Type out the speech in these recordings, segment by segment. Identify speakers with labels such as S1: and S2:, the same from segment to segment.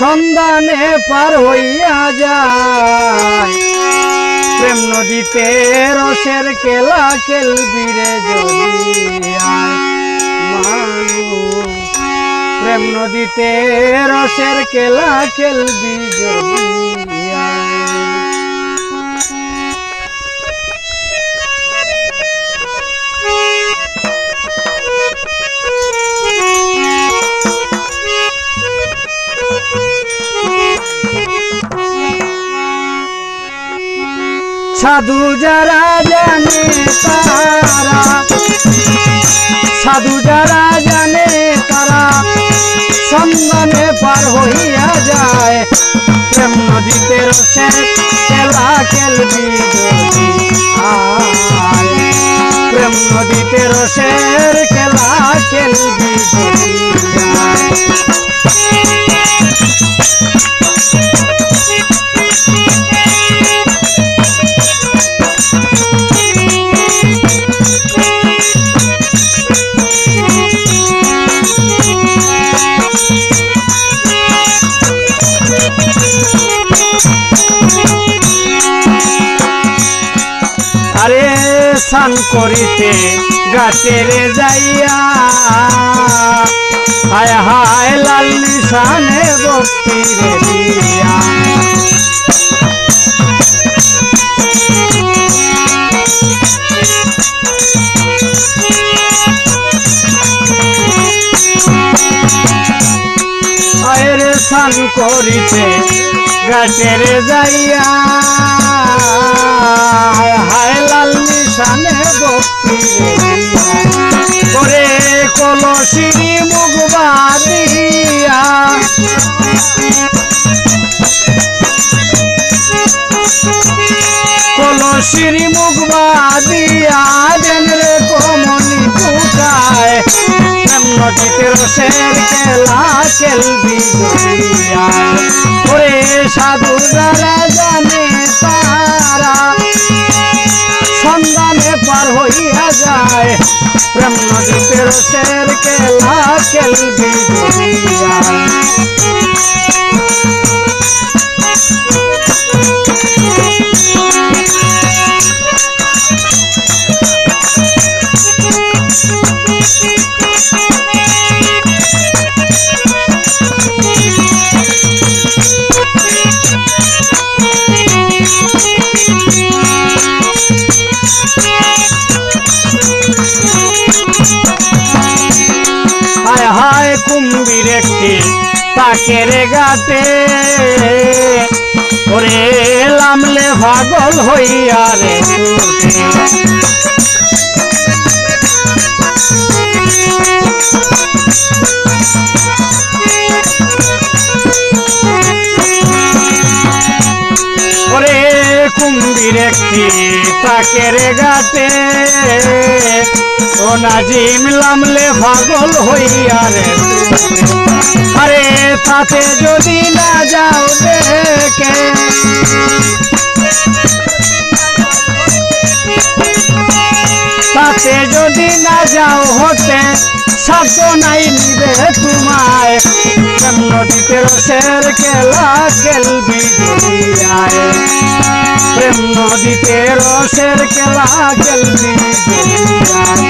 S1: সন্ধানে পার হইয়া যায় প্রেম নদীতে রসের কেলা খেলবি রে যদি আয় মানুষ প্রেম নদীতে রসের কেলা খেলবি যদি আয়। সাধু যারা জানে তারা সাধু যারা জানে তারা সন্ধানে পার হইয়া যায় প্রেম নদীতে রসের খেলা খেলবি যদি আয় প্রেম নদীতে রসের খেলা খেলবি যদি আয়। আরে স্নান করিতে গাছের যাইয়া হায় হায় লাল নিশানে ভক্তি রে দিয়া আরে স্নান করিতে গাছের যাইয়া হায় লাল নিশানে ভক্তি করে কলসিরি মুখ বাঁধিয়া কলসিরি মুখ বাঁধিয়া দেন রে কমনি ফুটায় প্রেম নদীতে রসের খেলা খেলবি জড়িয়া ওরে সাধু যারা জানে তারা সন্ধানে পার হইয়া যায় প্রেম নদীতে রসের খেলা খেলবি জড়িয়া। হায় হায় কুম্ভীর একটি তাকের গাতে ওরে লামলে পাগল হইয়া রে ওরে কুম্ভীর একটি তাকের গাতে ও নাজিম লামলে পাগল হইয়া রে আরে তাতে যদি না যাও দেখে তাতে যদি না যাও হতে সাধ্য নাই নিবে তোমায় প্রেম নদীতে রসের খেলা খেলবি যদি আয় প্রেম নদীতে রসের খেলা খেলবি যদি আয়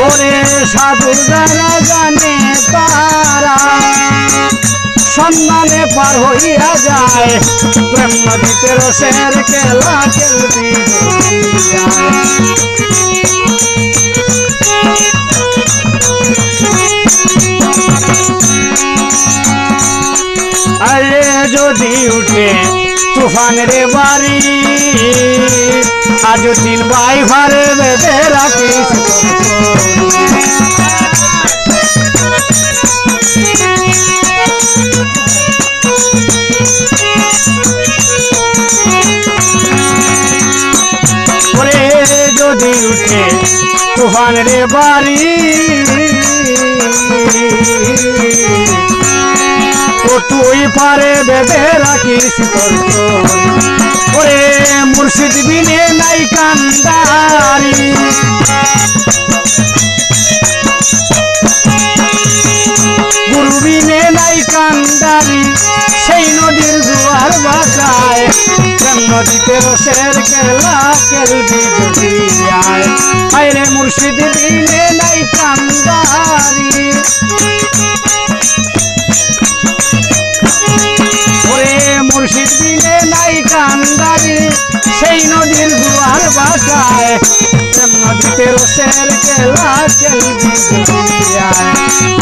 S1: ওরে সাধু যারা জানে তারা সন্ধানে পার হইয়া যায় প্রেম নদীতে রসের খেলা খেলবি যদি আয়। আরে যদি উঠে তুফান রে বাড়ি আজ দিন ভাই ঘরে বেঁধে রাখিস ওরে যদি উঠে তুফান রে বাড়ি ও তুই পারে বেঁধে রাখিস ওরে মুর্শিদ বিনে নাই কান্দারি গুরু বিনে নাই কান্দারি সেই নদীতে রসের খেলা খেলবি যদি আয় আয় রে মুর্শিদ দিনে নাই কান্দারি ওরে মুর্শিদ দিনে নাই কান্দারি সেই নদীর জোয়ার বাসায় প্রেম নদীতে রসের খেলা খেলবি যদি আয়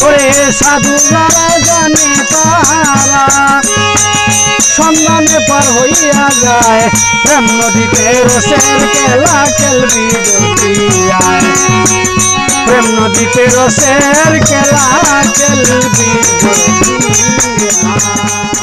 S1: ওরে সাধু যারা জানে তারা সন্ধানে পার হইয়া যায় প্রেম নদীতে রসের খেলা খেলবি যদি আয় প্রেম নদীতে রসের খেলা খেলবি যদি আয়।